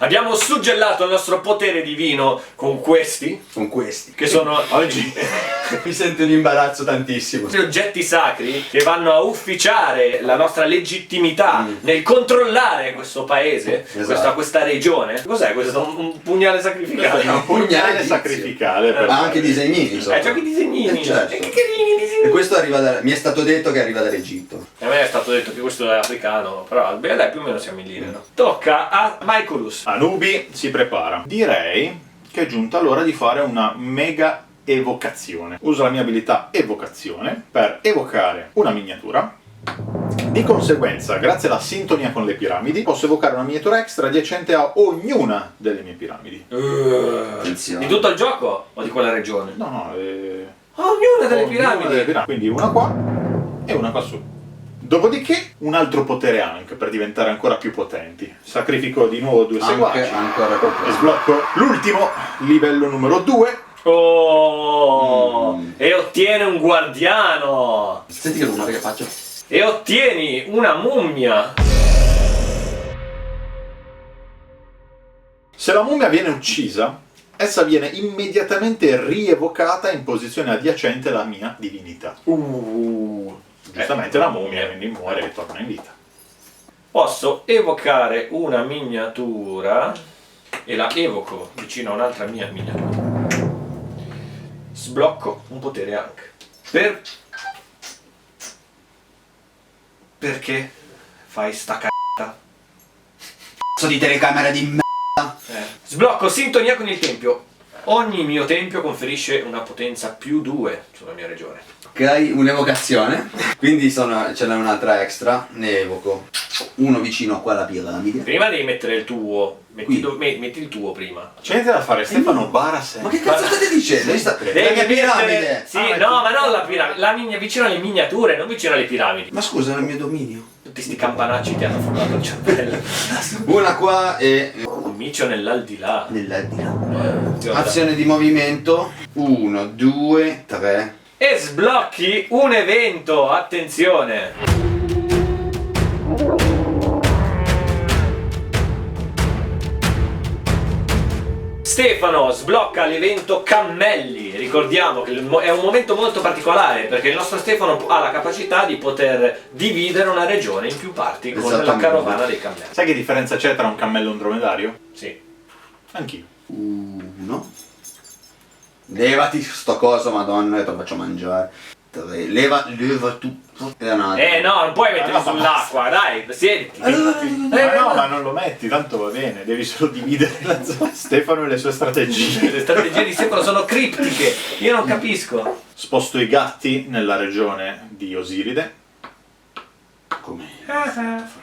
Abbiamo suggellato il nostro potere divino con questi. Con questi. Che sono Oggi mi sento in imbarazzo tantissimo. gli oggetti sacri che vanno a ufficiare la nostra legittimità nel controllare questo paese, Esatto. questa regione. Cos'è questo? Un pugnale sacrificato? Questo è Un pugnale tizio. sacrificale per Ha anche disegnini sopra. Giochi disegnini. Certo. Che carini disegnini. E questo arriva mi è stato detto che arriva dall'Egitto. A me è stato detto che questo è africano, però beh, dai, più o meno siamo in linea, no? Tocca a Michaelus. Anubi si prepara. Direi che è giunta l'ora di fare una mega evocazione. Uso la mia abilità evocazione per evocare una miniatura. Di conseguenza, grazie alla sintonia con le piramidi, posso evocare una miniatura extra adiacente a ognuna delle mie piramidi. Attenzione. Di tutto il gioco o di quella regione? No, Ognuna delle ognuna piramidi. delle piramidi. Quindi una qua e una qua su. Dopodiché un altro potere anche per diventare ancora più potenti. Sacrifico di nuovo 2 seguaci Ancora più e sblocco l'ultimo, livello numero 2. Oh! E ottiene un guardiano. Senti che rumore che faccio. E ottieni una mummia. Se la mummia viene uccisa, essa viene immediatamente rievocata in posizione adiacente alla mia divinità. Giustamente la mummia quindi muore e torna in vita. Posso evocare una miniatura e la evoco vicino a un'altra mia miniatura. Sblocco un potere anche. Perché fai sta c***a? Cazzo di telecamera di merda. Sblocco sintonia con il tempio. Ogni mio tempio conferisce una potenza più 2 sulla mia regione. Ok, un'evocazione. Quindi ce n'è un'altra extra. Ne evoco uno vicino a qua alla piramide. Prima devi mettere il tuo. Qui. Metti il tuo prima. C'è niente da fare, Stefano bara sempre. Ma che cazzo state dicendo? La mia piramide. Sì, no, ma non la piramide. Vicino alle miniature, non vicino alle piramidi. Ma scusa, è il mio dominio. Tutti sti campanacci ti hanno formato il cervello. Una qua e Un micio nell'aldilà. nell'aldilà. Azione di movimento. 1, 2, 3. E sblocchi un evento, attenzione! Stefano sblocca l'evento Cammelli. Ricordiamo che è un momento molto particolare perché il nostro Stefano ha la capacità di poter dividere una regione in più parti con la Esattamente. carovana dei cammelli. Sai che differenza c'è tra un cammello e un dromedario? Sì. Anch'io. 1. Levati sto coso, madonna, che te lo faccio mangiare. 3. Leva tutto. E un altro. No, non puoi mettere no, sull'acqua, dai, siediti. Ma no, ma non lo metti, tanto va bene, devi solo dividere la zona. Stefano e le sue strategie. Le strategie di Stefano sono criptiche, io non capisco. Sposto i gatti nella regione di Osiride. Come?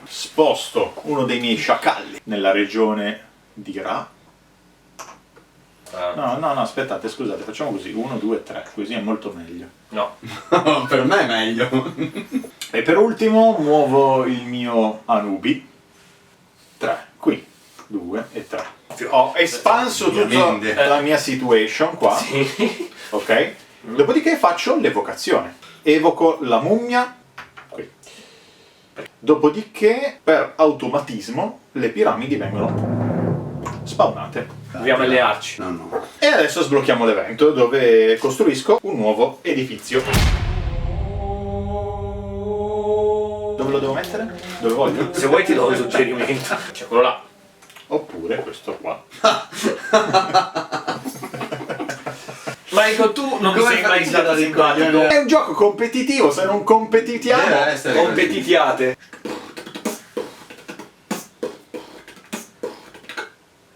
Sposto uno dei miei sciacalli nella regione di Ra. No, aspettate, scusate, facciamo così, 1, 2, 3, così è molto meglio. No. Per me è meglio. E per ultimo muovo il mio Anubi. 3, qui, 2 e 3. Ho espanso tutta Ovviamente. la mia situation qua, ok? Dopodiché faccio l'evocazione. Evoco la mummia qui. Dopodiché, per automatismo, le piramidi vengono spawnate. Dobbiamo allearci. No. E adesso sblocchiamo l'evento dove costruisco un nuovo edificio. Dove lo devo mettere? Dove voglio? Se vuoi ti do un suggerimento. C'è quello là. Oppure questo qua. Michael, tu non mi Come sei mai fai stato a simpatico. ricogliere? È un gioco competitivo, se non competitiamo... Deve essere così. Competitiate.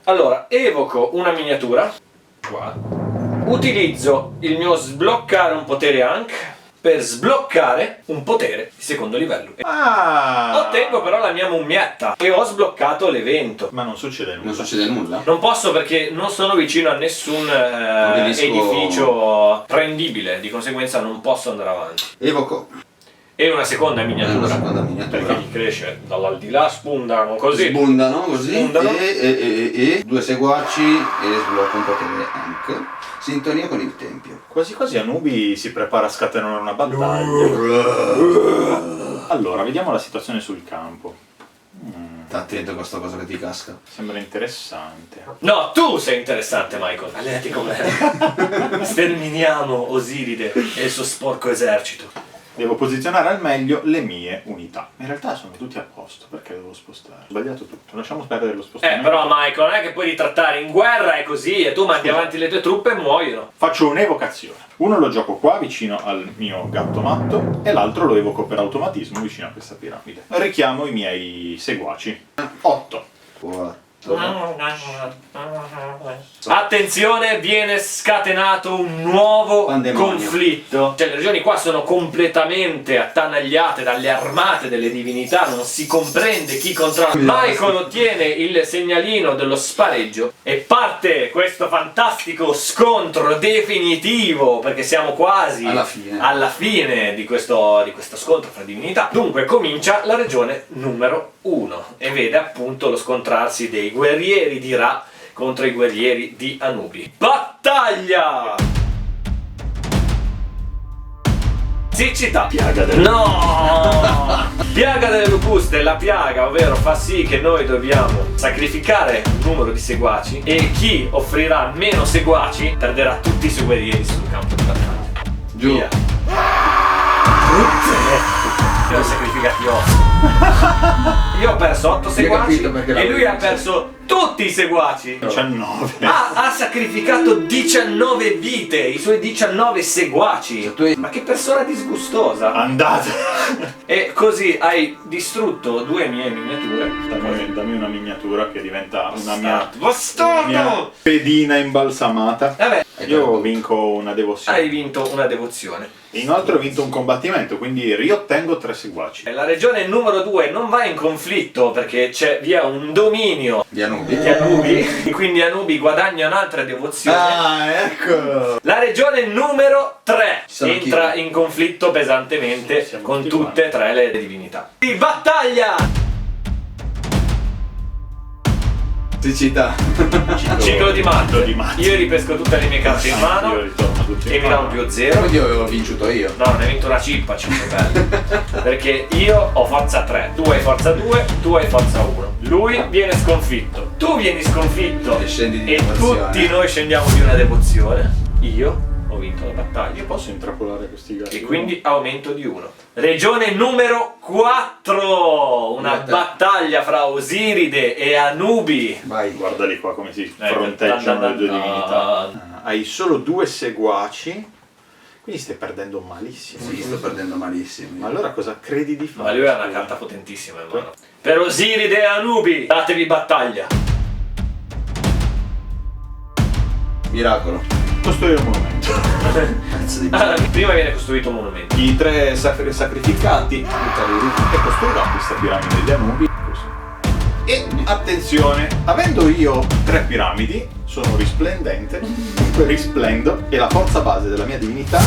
Allora, evoco una miniatura. Qua. Utilizzo il mio sbloccare un potere anche per sbloccare un potere di secondo livello. Ah! Ottengo però la mia mummietta e ho sbloccato l'evento. Ma non succede nulla. Non succede nulla? Non posso perché non sono vicino a nessun Obelisco. edificio prendibile, di conseguenza non posso andare avanti. Evoco. E una seconda Una miniatura, seconda perché miniatura. gli cresce dall'aldilà, spuntano così. Sbundano così. Sbundano. E 2 seguaci e sblocco un potere anche. Sintonia con il tempio. Quasi quasi Anubi si prepara a scatenare una battaglia. Allora, vediamo la situazione sul campo. sta attento a questa cosa che ti casca. Sembra interessante. No, tu sei interessante, Michael. Allenati con me. Sterminiamo Osiride e il suo sporco esercito. Devo posizionare al meglio le mie unità. In realtà sono tutti a posto, perché devo spostare? Ho sbagliato tutto, lasciamo perdere lo spostamento. Però Michael, non è che puoi ritrattare in guerra è così e tu mandi avanti le tue truppe e muoiono. Faccio un'evocazione. Uno lo gioco qua vicino al mio gatto matto e l'altro lo evoco per automatismo vicino a questa piramide. Richiamo i miei seguaci. 8. 4. Attenzione, viene scatenato un nuovo Pandemonio. conflitto. Cioè, le regioni qua sono completamente attanagliate dalle armate delle divinità, non si comprende chi controlla. Michael ottiene il segnalino dello spareggio e parte questo fantastico scontro definitivo, perché siamo quasi alla fine di questo scontro fra divinità. Dunque comincia la regione numero 1 e vede appunto lo scontrarsi dei guerrieri di Ra contro i guerrieri di Anubi. Battaglia! Siccità! Piaga del... No! Piaga delle locuste, la piaga, ovvero fa sì che noi dobbiamo sacrificare un numero di seguaci e chi offrirà meno seguaci perderà tutti i suoi guerrieri sul campo di battaglia. Giù. Via. Io ho sacrificati 8. Io ho perso 8 seguaci e lui ha perso tutti i seguaci. 19. Ha sacrificato 19 vite, i suoi 19 seguaci. Ma che persona disgustosa. Andate! E così hai distrutto 2 mie miniature. Dammi una miniatura che diventa una mia Bastardo! pedina imbalsamata. Vabbè, Io vinco una devozione. hai vinto una devozione. E inoltre ho vinto un combattimento, quindi riottengo 3 seguaci. La regione numero 2 non va in conflitto perché c'è via un dominio Di Anubi. di Anubi e quindi Anubi guadagna un'altra devozione. Ah, eccolo! La regione numero 3 sono entra chi? in conflitto pesantemente Siamo con tutti tutte e 3 le divinità. Di battaglia! Siccità. Ciclo di matto. di matto. Io ripesco tutte le mie carte in mano Io ritorno tutti e in mi dà mano. un +0. Quindi avevo vinto io. No, ne hai vinto una cippa, 5 belli. Perché io ho forza 3, tu hai forza 2, tu hai forza 1. Lui viene sconfitto, tu vieni sconfitto E scendi di e devozione. tutti noi scendiamo di una devozione. Io ho vinto la battaglia. Io posso intrappolare questi gatti? E quindi aumento di 1. Regione numero 4. Una battaglia fra Osiride e Anubi. Vai. Guardali qua come si fronteggiano le due divinità. Hai solo 2 seguaci, quindi stai perdendo malissimo. Sì, sto perdendo malissimo. Ma allora cosa credi di fare? Ma lui ha una carta potentissima in mano. Per Osiride e Anubi, datevi battaglia. Miracolo. Costruire un monumento. Cazzo di Prima viene costruito un monumento. I 3 sacrificati e costruirò questa piramide di Anubi. Così. E attenzione, avendo io 3 piramidi, sono risplendente, risplendo e la forza base della mia divinità,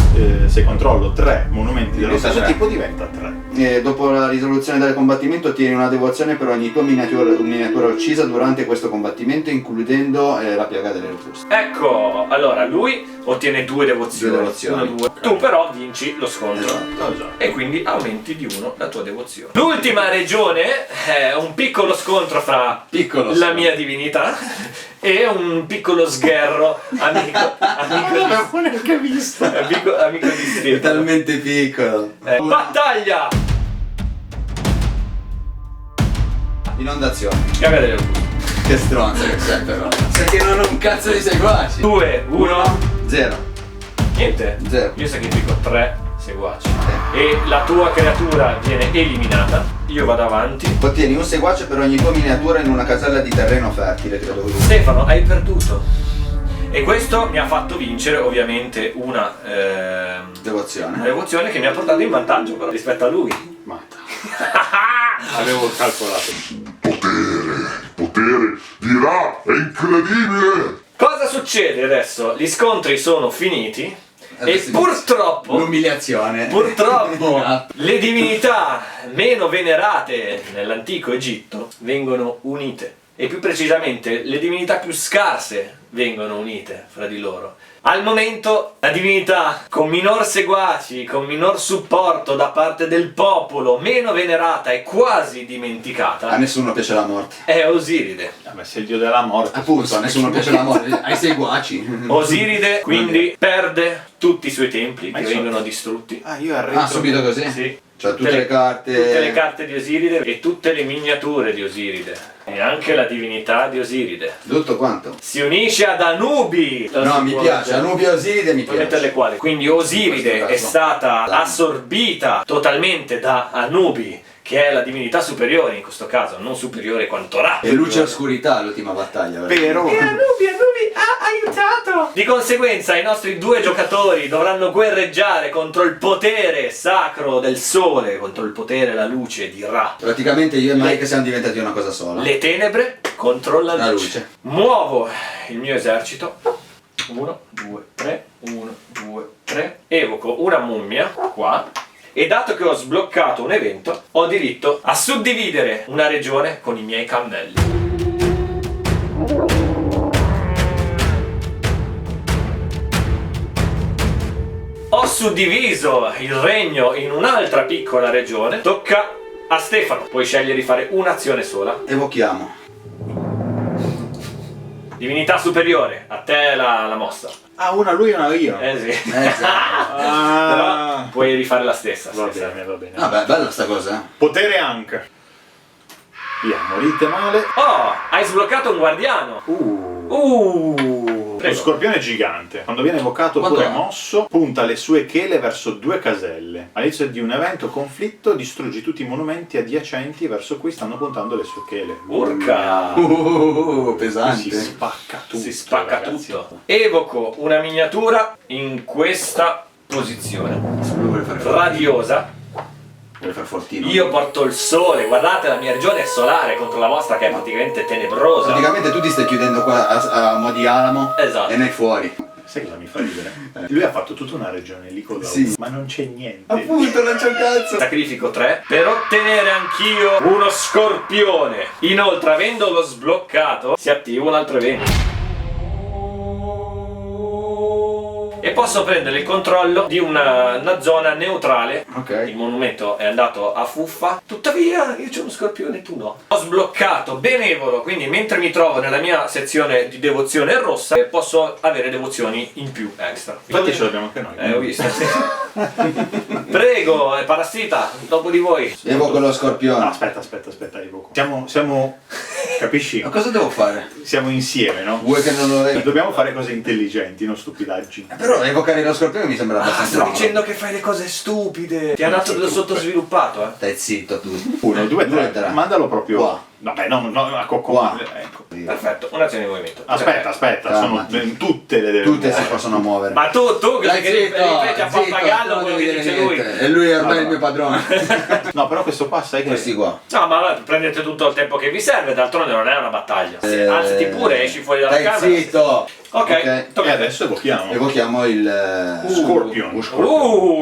se controllo 3 monumenti dello Diventa stesso 3. tipo, diventa 3. Dopo la risoluzione del combattimento ottieni una devozione per ogni tua miniatura uccisa durante questo combattimento, includendo la piaga delle locuste. Ecco, allora lui ottiene 2 devozioni. 2 devozioni. 1, 2. Tu però vinci lo scontro. Esatto. E quindi aumenti di 1 la tua devozione. L'ultima regione è un piccolo scontro fra Piccolo la scontro. mia divinità e un piccolo sgherro amico Non l'ho neanche visto. amico di È Stefano. talmente piccolo. Battaglia! Inondazione. Piaga delle locuste. Che stronzo che sei però. Sai che non ho un cazzo di seguaci. 2, 1. 0. Niente. 0. Io sacrifico 3 seguaci. E la tua creatura viene eliminata. Io vado avanti. Ottieni un seguace per ogni tua miniatura in una casella di terreno fertile, credo così. Stefano, hai perduto. E questo mi ha fatto vincere ovviamente una Devozione. devozione che mi ha portato in vantaggio però rispetto a lui. Matta. Avevo calcolato. Il potere di Ra è incredibile! Cosa succede adesso? Gli scontri sono finiti e Adesso purtroppo L'umiliazione. le divinità meno venerate nell'antico Egitto vengono unite. E più precisamente le divinità più scarse vengono unite fra di loro. Al momento la divinità con minor seguaci, con minor supporto da parte del popolo, meno venerata e quasi A dimenticata, nessuno piace la morte. è Osiride. Vabbè, sei il dio della morte. Appunto, a nessuno piace la morte. Ai seguaci. Osiride quindi perde tutti i suoi templi Ma che io so- vengono distrutti. Ah, io arredo. Ah, subito così? Sì. Cioè tutte le carte. Tutte le carte di Osiride e tutte le miniature di Osiride. E anche la divinità di Osiride. Tutto quanto? Si unisce ad Anubi. No, mi piace. Anubio Osiride mi Puoi mettere le piace. quali. Quindi Osiride In questo è caso. stata Dai. assorbita totalmente da Anubi, che è la divinità superiore in questo caso, non superiore quanto Ra. E luce e oscurità l'ultima battaglia. Però E Anubi ha aiutato! Di conseguenza i nostri due giocatori dovranno guerreggiare contro il potere sacro del sole, contro il potere e la luce di Ra. Praticamente io e Mike siamo diventati una cosa sola. Le tenebre contro la La luce. luce. Muovo il mio esercito. 1, 2, 3, 1, 2, 3. Evoco una mummia qua. E dato che ho sbloccato un evento, ho diritto a suddividere una regione con i miei cammelli. Ho suddiviso il regno in un'altra piccola regione. Tocca a Stefano. Puoi scegliere di fare un'azione sola. Evochiamo. Divinità superiore, a te la mossa. Ah, una lui e una io. Sì. Sì. Però puoi rifare la stessa. Va sì, bene, va bene. Vabbè, bella sta cosa, Potere anche. Via, morite male. Oh, hai sbloccato un guardiano. Lo Prego. scorpione gigante, quando viene evocato Quanto oppure è? mosso, punta le sue chele verso 2 caselle. All'inizio di un evento conflitto distruggi tutti i monumenti adiacenti verso cui stanno puntando le sue chele. Urca. pesante. Si spacca tutto. Si spacca ragazzi. tutto. Evoco una miniatura in questa posizione. Lui vuole fare Radiosa. Vuole fare fortino. Io porto il sole. Guardate, la mia regione è solare contro la vostra che è praticamente tenebrosa. Praticamente tu ti stai chiudendo qua a mo' di Alamo. Esatto. E noi fuori. Sai cosa mi fa ridere? Lui ha fatto tutta una regione lì con la Sì. ma non c'è niente. Appunto, non c'è un cazzo. Sacrifico 3 per ottenere anch'io uno scorpione. Inoltre, avendolo sbloccato, si attiva un altro evento. E posso prendere il controllo di una zona neutrale. Ok. Il monumento è andato a fuffa. Tuttavia, io c'ho uno scorpione e tu no. Ho sbloccato Benevolo, quindi mentre mi trovo nella mia sezione di devozione rossa, posso avere devozioni in più extra. Infatti ce l'abbiamo anche noi. Ho visto, sì. Prego, parassita, dopo di voi. Evoco lo scorpione. No, aspetta, evoco. Siamo capisci? Ma cosa devo fare? Siamo insieme, no? Vuoi che non lo evochi? Dobbiamo fare cose intelligenti, non stupidaggini. Però evocare lo scorpione mi sembra abbastanza Sto bravo. dicendo che fai le cose stupide. Ti ha dato dello sottosviluppato, eh? Stai zitto tu. 1, 2, Due, 3. tre. Mandalo proprio. Qua. Vabbè, no, a cocco. Qua. Ecco. Perfetto, un'azione di movimento. Aspetta, sono Calmati. tutte le Tutte si possono muovere. Ma tu Dai, che ripeti a pappagallo non quello devi che dire dice lui. niente. E lui è ormai il mio padrone. No, però questo qua sai che Questi qua. No, ma vabbè, prendete tutto il tempo che vi serve, d'altronde non è una battaglia. Alzati pure, esci fuori dalla Stai camera. zitto. Ok, E tocca a te. adesso evochiamo. Evochiamo il Scorpion.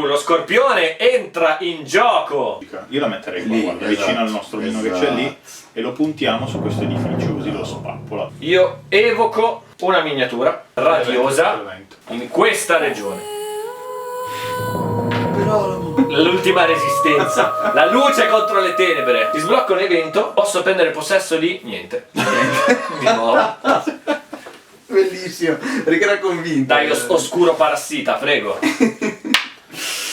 Lo scorpione entra in gioco. Io la metterei qua, Lì, guarda, esatto, vicino al nostro vino che c'è lì e lo puntiamo su questo edificio così lo spappola. Io evoco una miniatura radiosa in questa regione. L'ultima resistenza, la luce contro le tenebre. Ti sblocco un evento, posso prendere possesso di niente. Di nuovo. Bellissimo, perché era convinto. Dai, oscuro parassita, prego.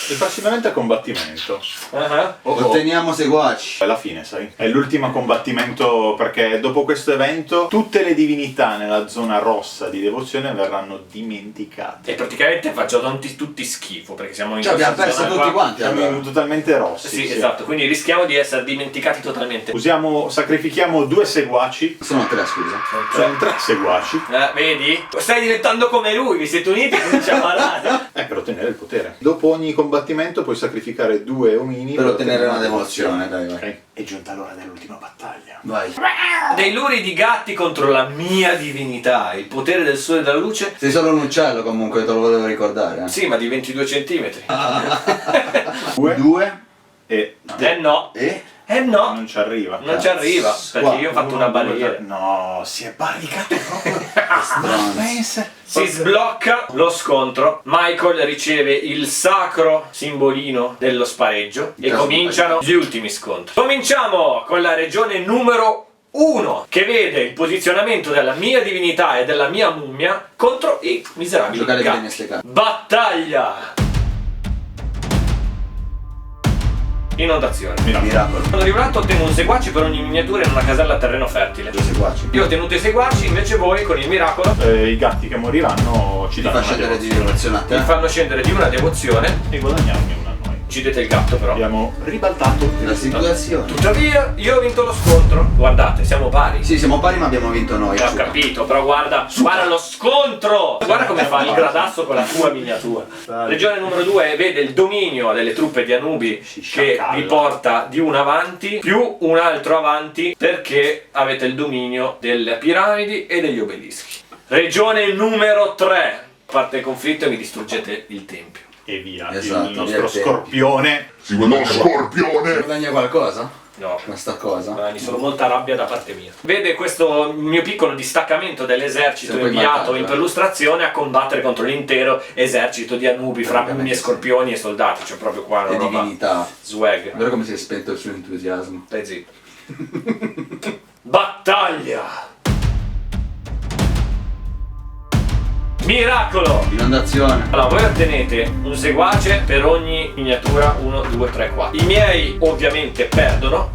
Il prossimo evento è combattimento. Otteniamo seguaci. Alla fine, sai? È l'ultimo combattimento perché dopo questo evento tutte le divinità nella zona rossa di devozione verranno dimenticate. E praticamente faccio tutti schifo perché siamo in Cioè abbiamo questa perso zona tutti qua. quanti Siamo allora. totalmente rossi. Sì, esatto, quindi rischiamo di essere dimenticati totalmente. Sacrifichiamo 2 seguaci. Sono 3, scusa. Sono 3 seguaci. Vedi? Stai diventando come lui, vi siete uniti e cominciamo a parlare. Per ottenere il potere. Dopo ogni combattimento puoi sacrificare 2 omini Per ottenere una devoluzione, dai, vai. Ok. È giunta l'ora dell'ultima battaglia. Vai. Dei luri di gatti contro la mia divinità, il potere del sole e della luce. Sei solo un uccello comunque, te lo volevo ricordare. Sì, ma di 22 centimetri. 2 2 e... No. e no, Non ci arriva. non ci arriva, perché io ho fatto una barriera. No, si è barricato proprio. Pensa. Si sblocca lo scontro, Michael riceve il sacro simbolino dello spareggio e caso cominciano gli ultimi scontri. Cominciamo con la regione numero 1, che vede il posizionamento della mia divinità e della mia mummia contro i miserabili Giocare gatti. bene ste carte. Battaglia! Inondazione. Miracolo. Quando arrivato ottengo un seguaci per ogni miniatura in una casella a terreno fertile. Due seguaci. Io ho ottenuto i seguaci, invece voi con il miracolo I gatti che moriranno ci Ti danno fa una scendere di devozione devozione a mi te. fanno scendere di una devozione. e guadagnarne una a noi. Uccidete il gatto però. Abbiamo ribaltato La situazione. Tuttavia, io ho vinto lo scontro. Guardate, siamo pari. Sì, siamo pari ma abbiamo vinto noi. Ho capito, però guarda lo scontro! Guarda come fa il gradasso con la tua miniatura. Regione numero 2 vede il dominio delle truppe di Anubi che vi porta di un avanti più un altro avanti perché avete il dominio delle piramidi e degli obelischi. Regione numero 3 parte il conflitto e mi distruggete il tempio. E via. Esatto, Il nostro via il tempo. scorpione. Lo scorpione! Guadagna qualcosa? No. Questa cosa? Mi sono molta rabbia da parte mia. Vede questo mio piccolo distaccamento dell'esercito Se puoi inviato marcarlo, in perlustrazione a combattere contro l'intero esercito di Anubi fra mummie, scorpioni e soldati. C'è proprio qua una E roba divinità. swag. È vero come si è spento il suo entusiasmo. Stai zitto. Battaglia! Miracolo! Inondazione. Allora, voi ottenete un seguace per ogni miniatura 1, 2, 3, 4. I miei ovviamente perdono,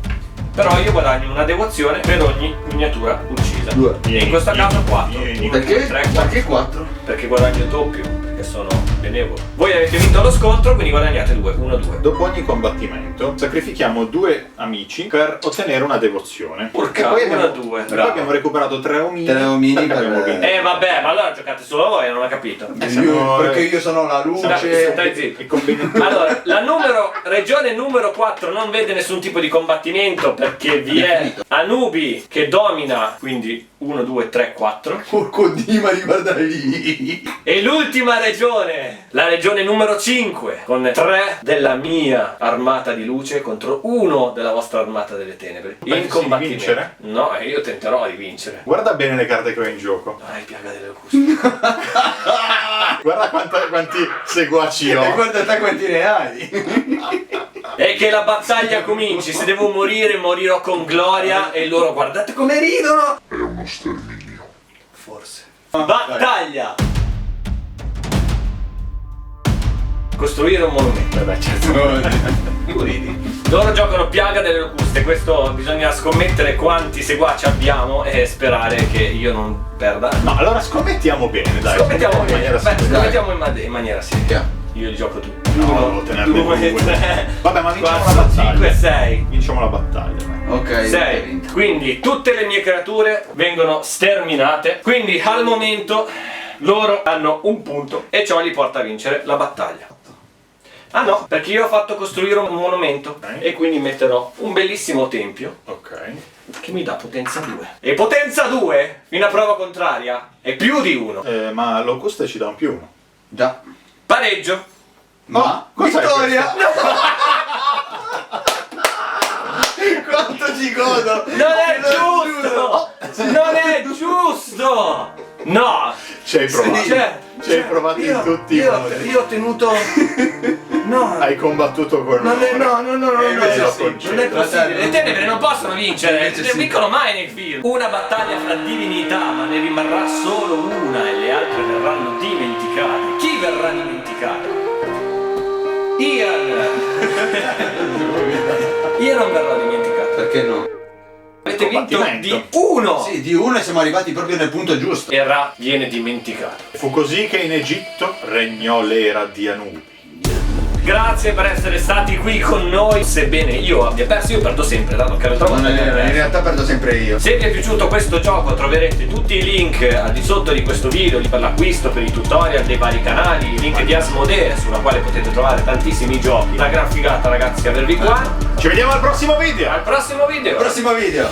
però io guadagno una devozione per ogni miniatura uccisa. 2. E in questo caso 4. Perché? Perché 4? Perché guadagno il doppio, perché sono benevolo. Voi avete vinto lo scontro, quindi guadagnate 2, 1, 2. Dopo ogni combattimento sacrifichiamo 2 amici per ottenere una devozione. Porca, E poi una, abbiamo, due. e poi Bravo. abbiamo recuperato 3 omini. 3 omini perché per- abbiamo vinto. Vabbè, ma allora giocate solo voi, non ho capito. Perché io sono la luce. Stai zitto. I combinatori. Allora, regione numero 4 non vede nessun tipo di combattimento perché vi è Anubi che domina, quindi 1, 2, 3, 4. Porco Dio, ma riguarda lì. E l'ultima regione, la regione numero 5, con 3 della mia armata di luce contro 1 della vostra armata delle tenebre. Pensi In di combattimento. vincere? No, io tenterò di vincere. Guarda bene le carte che ho in gioco. Dai, piaga delle locuste. Guarda quanti seguaci E ho. guarda te quanti ne hai. E che la battaglia cominci, se devo morire morirò con gloria e loro guardate come ridono. È uno sterminio. Forse. Battaglia! Costruire un monumento. Vabbè, certo. Tu ridi. Loro giocano piaga delle locuste, questo bisogna scommettere quanti seguaci abbiamo e sperare che io non perda. No, allora scommettiamo bene, dai. Scommettiamo in bene, maniera beh, seria. scommettiamo in maniera seria. Io li gioco tutti. No, 1, devo tenerli 2, due. 3, Vabbè, ma vinciamo 4, la battaglia. 5, 6. Vinciamo la battaglia, dai. Ok, hai 6. vinto. Quindi tutte le mie creature vengono sterminate. Quindi al momento loro hanno un punto e ciò li porta a vincere la battaglia. Ah no, perché io ho fatto costruire un monumento e quindi metterò un bellissimo tempio Ok. che mi dà potenza 2. E potenza 2, fino a prova contraria, è più di 1. Ma locuste ci dà un +1. Già. Pareggio. Ma cos'è vittoria! Quanto ci godo! Non è giusto! Non è giusto! No! Ci hai provato. Cioè, Ci hai provato in tutti i modi. io ho tenuto... No! Hai combattuto con Non è, no, invece no, sì. non è possibile. Le tenebre non possono vincere, Invece non sì. vincono mai nei film. Una battaglia fra divinità, ma ne rimarrà solo una e le altre verranno dimenticate. Chi verrà dimenticato? Ian! Ian non verrà dimenticato. Perché no? Avete vinto Combattimento. di 1! Sì, di uno e siamo arrivati proprio nel punto giusto. E Ra viene dimenticato. Fu così che in Egitto regnò l'era di Anubi. Grazie per essere stati qui con noi. Sebbene io abbia perso, io perdo sempre, dato che l'altra volta Non è abbiamo vero, in perso. realtà perdo sempre io. Se vi è piaciuto questo gioco troverete tutti i link al di sotto di questo video per l'acquisto, per i tutorial dei vari canali, il link di Asmodee sulla quale potete trovare tantissimi giochi. Una gran figata ragazzi avervi qua. Ci vediamo al prossimo video! Al prossimo video! Prossimo video.